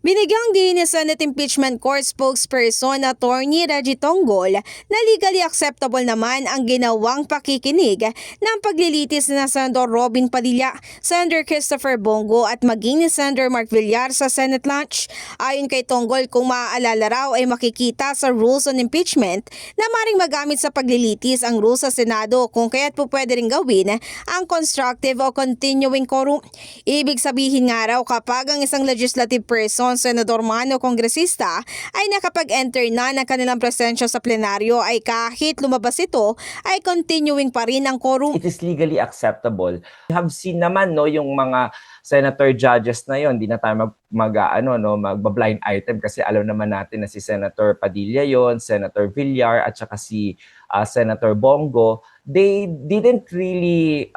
Binigyang din ni Senate Impeachment Court spokesperson na Attorney Reggie Tonggol na legally acceptable naman ang ginawang pakikinig ng paglilitis na Senator Robin Padilla, Senator Christopher Bongo at maging ni Senator Mark Villar sa Senate lunch. Ayon kay Tonggol, kung maaalala raw ay makikita sa Rules on Impeachment na maring magamit sa paglilitis ang rules sa Senado kung kaya't po pwede rin gawin ang constructive o continuing quorum. Ibig sabihin nga raw kapag ang isang legislative person, senador man o kongresista ay nakapag-enter na ng kanilang presensya sa plenaryo ay kahit lumabas ito ay continuing pa rin ang quorum. It is legally acceptable. We have seen naman yung mga senator judges na yon, di na tayo magba-blind item kasi alam naman natin na si Senator Padilla yon, Senator Villar at saka si Senator Bongo. They didn't really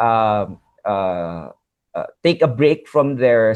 take a break from their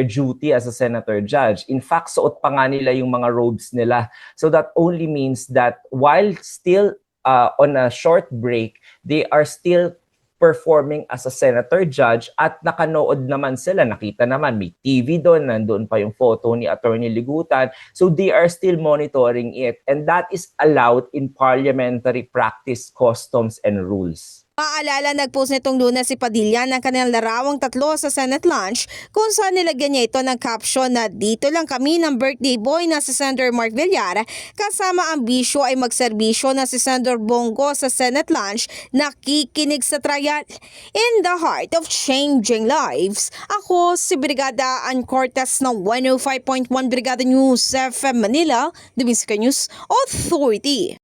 duty as a senator judge. In fact, suot pa nga nila yung mga robes nila. So that only means that while still on a short break, they are still performing as a senator judge at nakanood naman sila. Nakita naman, may TV doon, nandoon pa yung photo ni Attorney Ligutan. So they are still monitoring it. And that is allowed in parliamentary practice, customs, and rules. Maalala, nagpost nitong Lunes si Padilla ng kanilang larawang 3 sa Senate lunch kung saan nilagyan niya ito ng caption na dito lang kami ng birthday boy na si Senator Mark Villar kasama ang bisyo ay magserbisyo na si Senator Bongo sa Senate lunch nakikinig sa trial. In the heart of changing lives, ako si Brigada Ann Cortez ng 105.1 Brigada News FM Manila, The Music News Authority.